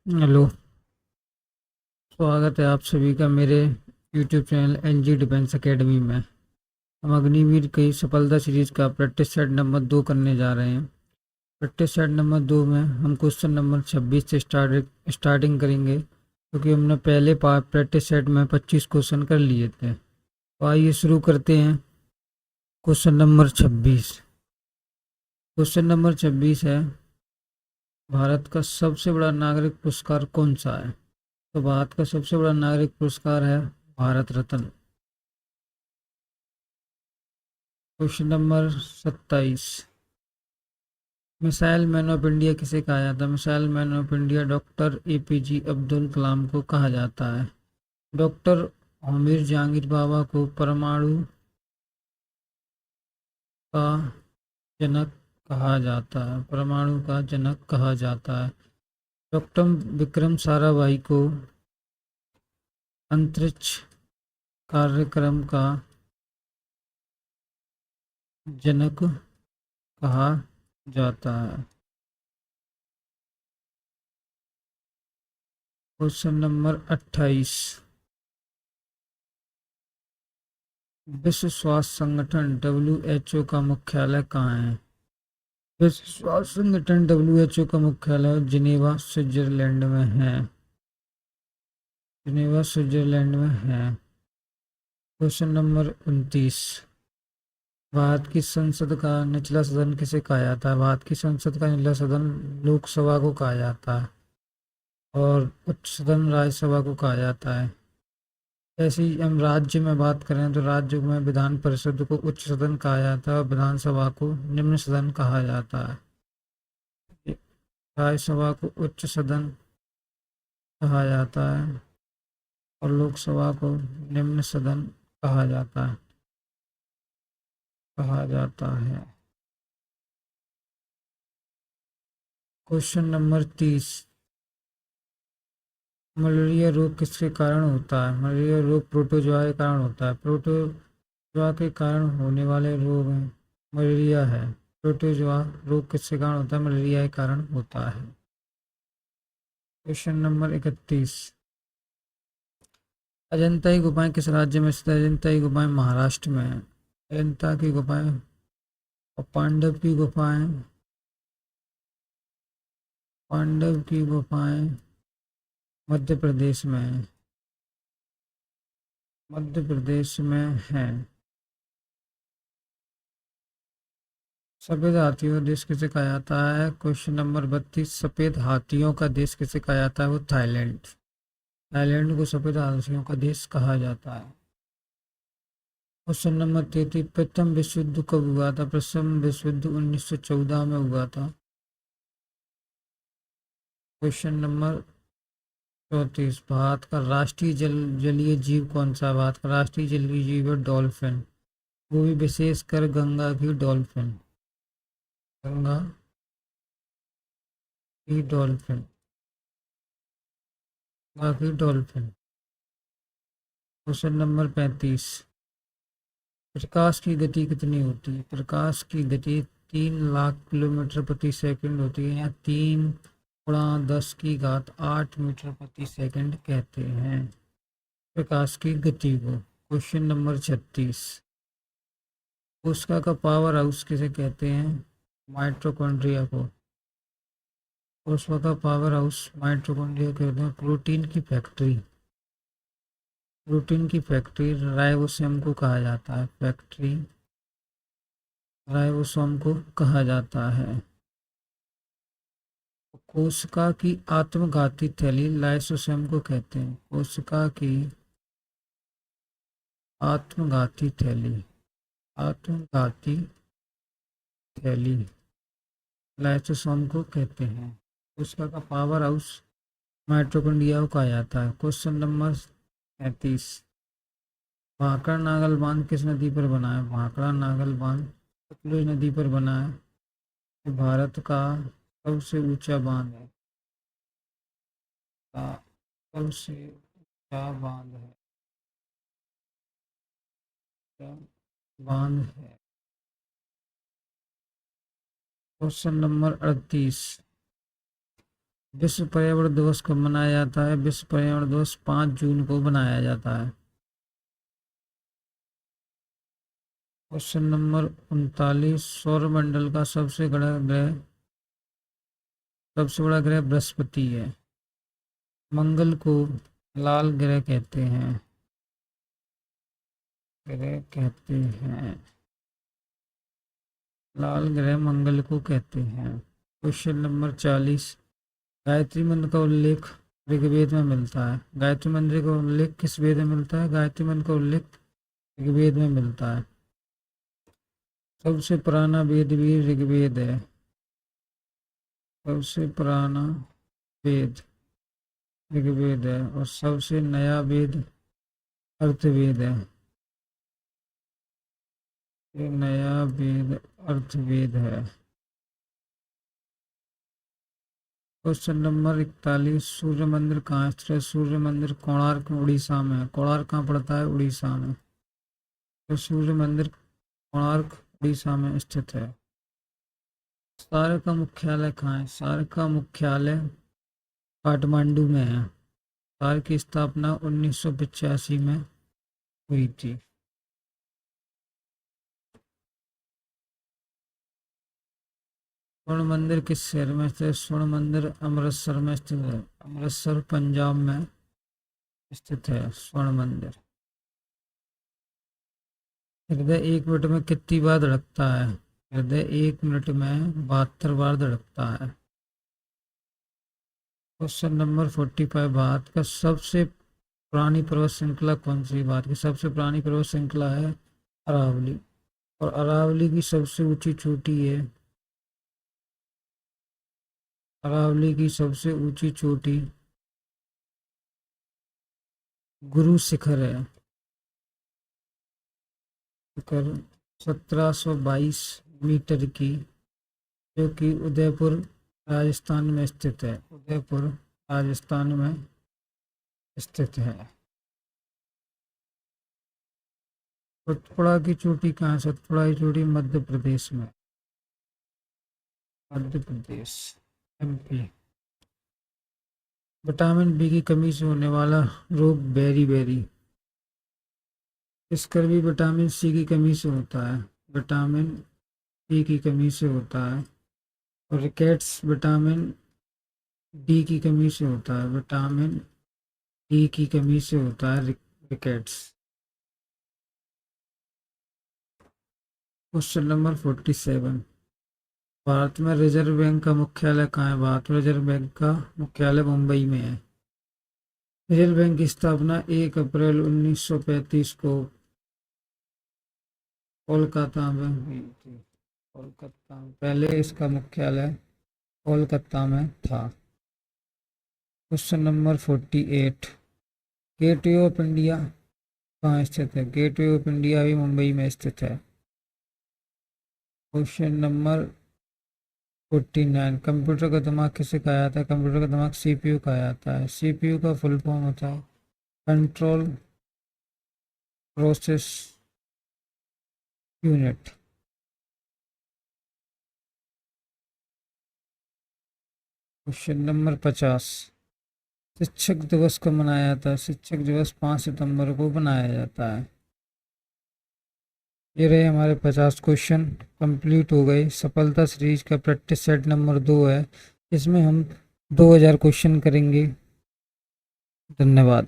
Hello. स्वागत है आप सभी का मेरे YouTube channel NG Defence Academy में। हम अग्निवीर की सफलता सीरीज का प्रैक्टिस सेट नंबर 2 करने जा रहे हैं। प्रैक्टिस सेट नंबर 2 में हम क्वेश्चन नंबर 26 से स्टार्टिंग करेंगे, क्योंकि हमने पहले पार्ट प्रैक्टिस सेट में 25 क्वेश्चन कर लिए थे। तो आइए शुरू करते हैं। Question number 26। क्वेश्चन नंबर 26 है, भारत का सबसे बड़ा नागरिक पुरस्कार कौन सा है? तो भारत का सबसे बड़ा नागरिक पुरस्कार है Bharat Ratna. Question number 27। Missile man of India किसे कहा जाता है? Missile man of India doctor APJ Abdul Kalam को कहा जाता है। डॉक्टर होमिर जहांगीर बाबा को परमाणु का जनक कहा जाता है। परमाणु का जनक कहा जाता है। डॉक्टर विक्रम साराभाई को अंतरिक्ष कार्यक्रम का जनक कहा जाता है। Question number 28। विश्व स्वास्थ्य संगठन WHO का मुख्यालय कहाँ है? विश्व स्वास्थ्य संगठन WHO का मुख्यालय जिनेवा स्विट्जरलैंड में है। जिनेवा स्विट्जरलैंड में है। Question number 29। भारत की संसद का निचला सदन किसे कहा जाता है? भारत की संसद का निचला सदन लोकसभा को कहा जाता है, और उच्च सदन राज्यसभा को कहा जाता है। ऐसे ही हम राज्य में बात करें तो राज्य में विधान परिषद को उच्च सदन कहा जाता है और विधानसभा को निम्न सदन कहा जाता है। राज्यसभा को उच्च सदन कहा जाता है और लोकसभा को निम्न सदन कहा जाता है। Question number 30। मलेरिया रोग किसके कारण होता है? मलेरिया रोग प्रोटोजोआ के कारण होता है। प्रोटोजोआ के कारण होने वाले रोग में मलेरिया है। प्रोटोजोआ रोग किसके कारण होता है? मलेरिया के कारण होता है। Question number 31। अजंता की गुफाएं किस राज्य में स्थित है? अजंता की गुफाएं महाराष्ट्र में है। अजंता की गुफाएं और पांडव की गुफाएं मध्य प्रदेश में है। मध्य प्रदेश में है। सफेद हाथियों का देश किसे कहा जाता है? Question number 32। सफेद हाथियों का देश किसे कहा जाता है? वो थाईलैंड। थाईलैंड को सफेद हाथियों का देश कहा जाता है। Question number 33। प्रथम विश्व युद्ध कब हुआ था? प्रथम विश्व युद्ध 1914 में हुआ था। Question number 34। भारत का राष्ट्रीय जलीय जीव कौन सा है? भारत का राष्ट्रीय जलीय जीव है डॉल्फिन। वो भी विशेषकर गंगा की डॉल्फिन। गंगा की डॉल्फिन। गंगा की डॉल्फिन। Question number 35। प्रकाश की गति कितनी होती है? प्रकाश की गति 3 लाख किलोमीटर प्रति सेकंड होती है, या 3 × 10⁸ कहते हैं प्रकाश की गति को। Question number 36। कोशिका का पावर हाउस किसे कहते हैं? माइटोकॉन्ड्रिया को। कोशिका का पावर हाउस माइटोकॉन्ड्रिया कहते हैं। प्रोटीन की फैक्ट्री राइबोसोम को कहा जाता है। राइबोसोम को कहा जाता है। कोशिका की आत्मघाती थैली लाइसोसोम को कहते हैं। कोशिका की आत्मघाती थैली आत्मघाती थैली लाइसोसोम को कहते हैं। कोशिका का पावर हाउस माइटोकॉन्ड्रिया को कहा जाता है। Question number 33। भाखड़ा नागल बांध किस नदी पर बना है? भाखड़ा नागल बांध सतलुज नदी पर बना है। ये भारत का सबसे ऊंचा बांध है। का सबसे ऊंचा बांध है। Question number 38। विश्व पर्यावरण दिवस कब मनाया जाता है? विश्व पर्यावरण दिवस 5 जून को मनाया जाता है। क्वेश्चन नंबर 39, सौरमंडल का सबसे बड़ा ग्रह बृहस्पति है। मंगल को लाल ग्रह कहते हैं। लाल ग्रह मंगल को कहते हैं। क्वेश्चन नंबर 40, गायत्री मंत्र का उल्लेख ऋग्वेद में मिलता है। गायत्री मंत्र का उल्लेख किस वेद में मिलता है? गायत्री मंत्र का उल्लेख ऋग्वेद में मिलता है। सबसे पुराना वेद भी ऋग्वेद है। सबसे पुराना वेद ऋग्वेद है और सबसे नया वेद अर्थवेद है। ये नया वेद अर्थवेद है। क्वेश्चन नंबर 41, सूर्य मंदिर कहाँ स्थित है? सूर्य मंदिर कोणार्क उड़ीसा में है। कोणार्क कहाँ पड़ता है? उड़ीसा में। तो सूर्य मंदिर कोणार्क उड़ीसा में स्थित है। सार्क का मुख्यालय कहाँ है? सार्क का मुख्यालय काठमांडू में है। सार्क की स्थापना 1985 में हुई थी। स्वर्ण मंदिर किस शहर में स्थित है? स्वर्ण मंदिर अमृतसर में स्थित है। अमृतसर पंजाब में स्थित है स्वर्ण मंदिर। हृदय 1 मिनट में कितनी बार धड़कता है? हृदय 1 मिनट में 72 बार धड़कता है। क्वेश्चन नंबर 45, भारत का सबसे पुरानी पर्वत श्रृंखला कौन सी? भारत की सबसे पुरानी पर्वत श्रृंखला है अरावली। और अरावली की सबसे ऊंची चोटी है, अरावली की सबसे ऊंची चोटी गुरु शिखर है। शिखर 1722 मीटर की, जो कि उदयपुर राजस्थान में स्थित है। उदयपुर राजस्थान में स्थित है। सतपुड़ा की चोटी कहाँ? सतपुड़ा की चोटी मध्य प्रदेश में। Madhya Pradesh MP। Vitamin B की कमी से होने वाला रोग बेरी। इसकर भी विटामिन सी की कमी से होता है। विटामिन सी की कमी से होता है। और रिकेट्स विटामिन डी की कमी से होता है। विटामिन डी की कमी से होता है रिकेट्स। क्वेश्चन नंबर 47, भारत में रिजर्व बैंक का मुख्यालय कहाँ है? भारत में रिजर्व बैंक का मुख्यालय मुंबई में है। रिजर्व बैंक की स्थापना 1 अप्रैल 1935 को कोलकाता में हुई थी। कोलकाता में, पहले इसका मुख्यालय कोलकाता में था। Question number 48, gateway of India कहाँ स्थित है? गेटवे ऑफ इंडिया भी मुंबई में स्थित है। क्वेश्चन नंबर 49, कंप्यूटर का दिमाग किसे कहा जाता है? कंप्यूटर का दिमाग CPU कहा जाता है। CPU का फुल फॉर्म होता है control process unit. Question number 50, शिक्षक दिवस कब मनाया जाता है? शिक्षक दिवस 5 सितंबर को मनाया जाता है। ये रहे हमारे 50 क्वेश्चन, कंप्लीट हो गए। सफलता सीरीज का प्रैक्टिस सेट नंबर 2 है। इसमें हम 2000 क्वेश्चन करेंगे। धन्यवाद।